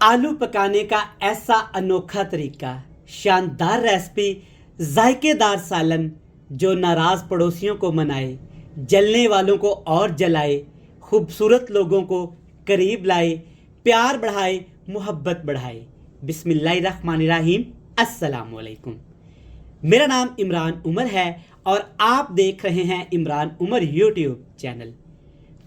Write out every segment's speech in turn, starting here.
आलू पकाने का ऐसा अनोखा तरीका, शानदार रेसिपी, जायकेदार सालन जो नाराज़ पड़ोसियों को मनाए, जलने वालों को और जलाए, खूबसूरत लोगों को करीब लाए, प्यार बढ़ाए, मोहब्बत बढ़ाए। बिस्मिल्लाहिर्रहमानिर्रहीम। अस्सलाम वालेकुम। मेरा नाम इमरान उमर है और आप देख रहे हैं इमरान उमर यूट्यूब चैनल।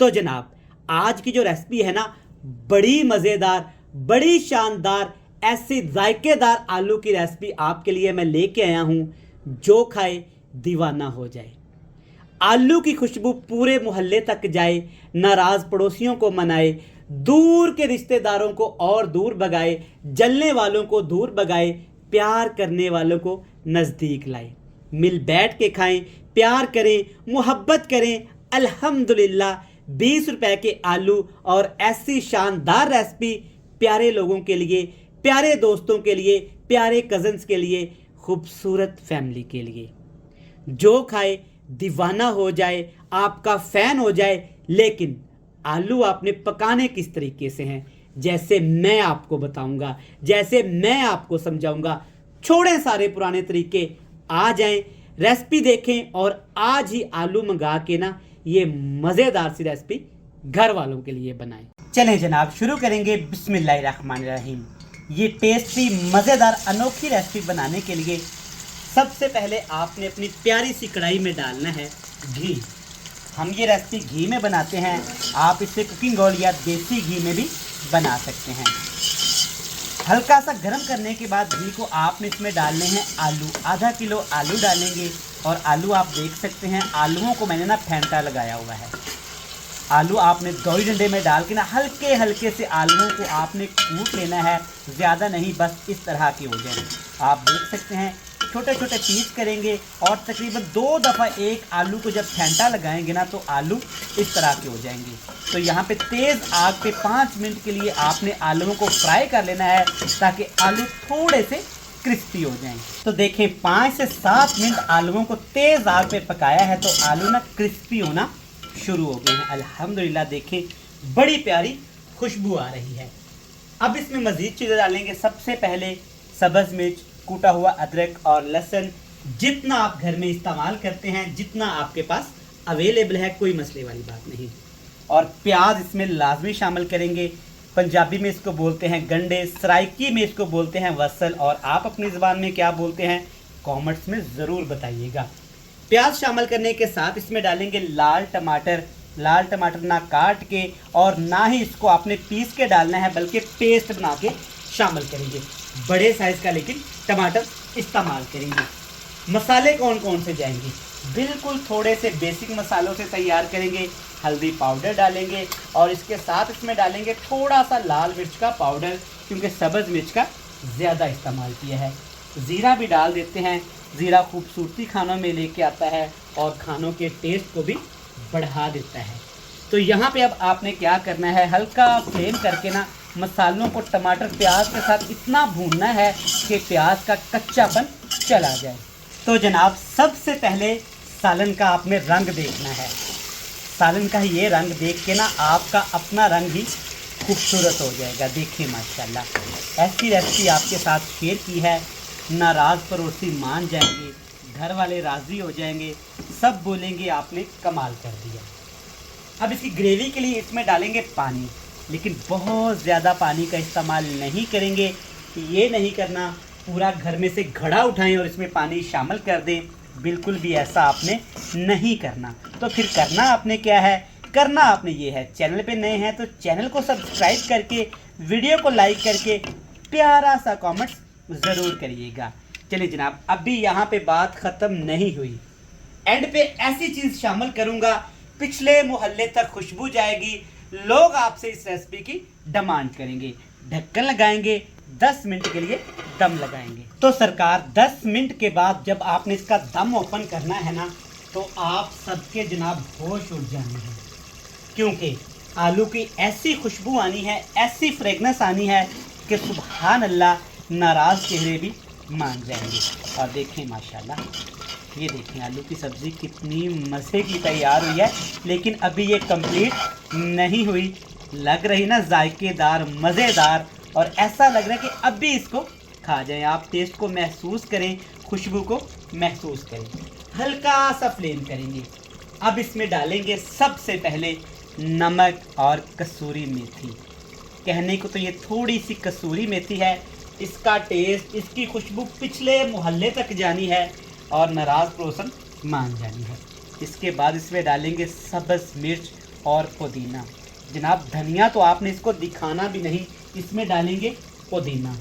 तो जनाब, आज की जो रेसिपी है ना, बड़ी मज़ेदार, बड़ी शानदार, ऐसी जायकेदार आलू की रेसिपी आपके लिए मैं लेके आया हूँ जो खाए दीवाना हो जाए। आलू की खुशबू पूरे मोहल्ले तक जाए, नाराज़ पड़ोसियों को मनाए, दूर के रिश्तेदारों को और दूर भगाए, जलने वालों को दूर भगाए, प्यार करने वालों को नज़दीक लाए। मिल बैठ के खाएं, प्यार करें, मोहब्बत करें। अल्हम्दुलिल्लाह 20 रुपए के आलू और ऐसी शानदार रेसिपी प्यारे लोगों के लिए, प्यारे दोस्तों के लिए, प्यारे कज़न्स के लिए, खूबसूरत फैमिली के लिए। जो खाए दीवाना हो जाए, आपका फ़ैन हो जाए। लेकिन आलू आपने पकाने किस तरीके से हैं, जैसे मैं आपको बताऊंगा, जैसे मैं आपको समझाऊंगा। छोड़ें सारे पुराने तरीके, आ जाएं, रेसिपी देखें और आज ही आलू मंगा के ना ये मज़ेदार सी रेसिपी घर वालों के लिए बनाएं। चलें जनाब, शुरू करेंगे। बिस्मिल्लाहिर्रहमानिर्रहीम। ये टेस्टी, मज़ेदार, अनोखी रेसिपी बनाने के लिए सबसे पहले आपने अपनी प्यारी सी कढ़ाई में डालना है घी। हम ये रेसिपी घी में बनाते हैं, आप इसे कुकिंग ऑयल या देसी घी में भी बना सकते हैं। हल्का सा गर्म करने के बाद घी को आपने इसमें डालने हैं आलू। आधा किलो आलू डालेंगे और आलू आप देख सकते हैं, आलूओं को मैंने ना फेंटा लगाया हुआ है। आलू आपने 2 डंडे में डाल के ना हल्के हल्के से आलूओं को आपने कूट लेना है, ज़्यादा नहीं, बस इस तरह के हो जाए। आप देख सकते हैं छोटे छोटे पीस करेंगे और तकरीबन 2 दफ़ा एक आलू को जब फेंटा लगाएंगे ना तो आलू इस तरह के हो जाएंगे। तो यहाँ पे तेज़ आग पे 5 मिनट के लिए आपने आलूओं को फ्राई कर लेना है ताकि आलू थोड़े से क्रिस्पी हो जाएं। तो देखें 5 से 7 मिनट आलूओं को तेज़ आग पे पकाया है तो आलू ना क्रिस्पी होना शुरू हो गए हैं। अल्हम्दुलिल्लाह देखें बड़ी प्यारी खुशबू आ रही है। अब इसमें मज़ीद चीज़ें डालेंगे। सबसे पहले सब्ज़ मिर्च, कूटा हुआ अदरक और लहसुन, जितना आप घर में इस्तेमाल करते हैं, जितना आपके पास अवेलेबल है, कोई मसले वाली बात नहीं। और प्याज इसमें लाजमी शामिल करेंगे। पंजाबी में इसको बोलते हैं गंडे, सराइकी में इसको बोलते हैं वसल, और आप अपनी ज़बान में क्या बोलते हैं कमेंट्स में ज़रूर बताइएगा। प्याज शामिल करने के साथ इसमें डालेंगे लाल टमाटर। लाल टमाटर ना काट के और ना ही इसको आपने पीस के डालना है, बल्कि पेस्ट बना के शामिल करेंगे। बड़े साइज़ का लेकिन टमाटर इस्तेमाल करेंगे। मसाले कौन कौन से जाएंगे, बिल्कुल थोड़े से बेसिक मसालों से तैयार करेंगे। हल्दी पाउडर डालेंगे और इसके साथ इसमें डालेंगे थोड़ा सा लाल मिर्च का पाउडर, क्योंकि सब्ज़ मिर्च का ज़्यादा इस्तेमाल किया है। ज़ीरा भी डाल देते हैं। ज़ीरा खूबसूरती खानों में लेके आता है और खानों के टेस्ट को भी बढ़ा देता है। तो यहाँ पे अब आपने क्या करना है, हल्का फ्लेम करके ना मसालों को टमाटर प्याज के साथ इतना भूनना है कि प्याज का कच्चापन चला जाए। तो जनाब सबसे पहले सालन का आपने रंग देखना है। सालन का ये रंग देख के ना आपका अपना रंग ही खूबसूरत हो जाएगा। देखिए माशाल्लाह, ऐसी रेसिपी आपके साथ शेयर की है, नाराज़ पड़ोसी मान जाएंगे, घर वाले राज़ी हो जाएंगे, सब बोलेंगे आपने कमाल कर दिया। अब इसकी ग्रेवी के लिए इसमें डालेंगे पानी, लेकिन बहुत ज़्यादा पानी का इस्तेमाल नहीं करेंगे। ये नहीं करना पूरा घर में से घड़ा उठाएं और इसमें पानी शामिल कर दें, बिल्कुल भी ऐसा आपने नहीं करना। तो फिर करना आपने क्या है, करना आपने ये है, चैनल पे नए हैं तो चैनल को सब्सक्राइब करके, वीडियो को लाइक करके, प्यारा सा कमेंट्स ज़रूर करिएगा। चलिए जनाब, अभी यहाँ पे बात ख़त्म नहीं हुई। एंड पे ऐसी चीज़ शामिल करूँगा, पिछले मोहल्ले तक खुशबू जाएगी, लोग आपसे इस रेसिपी की डिमांड करेंगे। ढक्कन लगाएंगे, 10 मिनट के लिए दम लगाएंगे। तो सरकार 10 मिनट के बाद जब आपने इसका दम ओपन करना है ना, तो आप सबके जनाब होश उड़ जाने हैं, क्योंकि आलू की ऐसी खुशबू आनी है, ऐसी फ्रेगनेंस आनी है कि सुभान अल्लाह, नाराज़ चेहरे भी मान जाएंगे। और देखें माशाल्लाह, ये देखें आलू की सब्ज़ी कितनी मज़े की तैयार हुई है, लेकिन अभी ये कंप्लीट नहीं हुई। लग रही ना जायकेदार, मज़ेदार और ऐसा लग रहा है कि अब भी इसको खा जाएं। आप टेस्ट को महसूस करें, खुशबू को महसूस करें। हल्का सा फ्लेम करेंगे। अब इसमें डालेंगे सबसे पहले नमक और कसूरी मेथी। कहने को तो ये थोड़ी सी कसूरी मेथी है, इसका टेस्ट, इसकी खुशबू पिछले मोहल्ले तक जानी है और नाराज़ पड़ोसन मान जानी है। इसके बाद इसमें डालेंगे सब्ज़ मिर्च और पुदीना। जनाब धनिया तो आपने इसको दिखाना भी नहीं, इसमें डालेंगे पुदीना।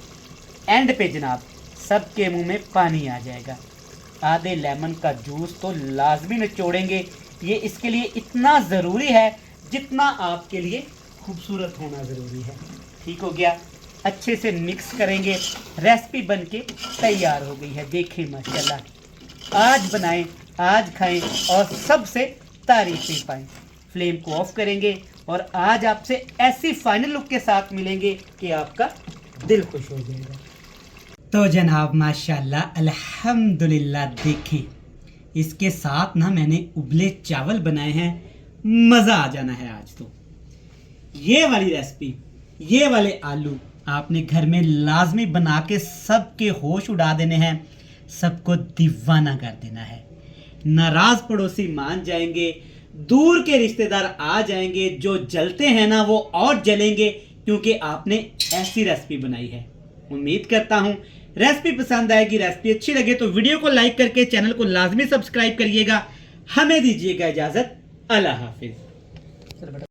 एंड पे जनाब सबके मुंह में पानी आ जाएगा। आधे लेमन का जूस तो लाजमी निचोड़ेंगे। ये इसके लिए इतना ज़रूरी है जितना आपके लिए खूबसूरत होना ज़रूरी है। ठीक हो गया, अच्छे से मिक्स करेंगे। रेसिपी बनके तैयार हो गई है। देखें माशाल्लाह, आज बनाएं, आज खाएं और सबसे तारीफ़ें पाएं। फ्लेम को ऑफ करेंगे और आज आपसे ऐसी फाइनल लुक के साथ मिलेंगे कि आपका दिल खुश हो जाएगा। तो जनाब माशाल्लाह अल्हम्दुलिल्लाह, देखें इसके साथ ना मैंने उबले चावल बनाए हैं। मज़ा आ जाना है आज तो। ये वाली रेसिपी, ये वाले आलू आपने घर में लाजमी बना के सबके होश उड़ा देने हैं, सबको दीवाना कर देना है। नाराज पड़ोसी मान जाएंगे, दूर के रिश्तेदार आ जाएंगे, जो जलते हैं ना वो और जलेंगे, क्योंकि आपने ऐसी रेसिपी बनाई है। उम्मीद करता हूं रेसिपी पसंद आएगी। रेसिपी अच्छी लगे तो वीडियो को लाइक करके चैनल को लाजमी सब्सक्राइब करिएगा। हमें दीजिएगा इजाजत। अल्लाह हाफिज।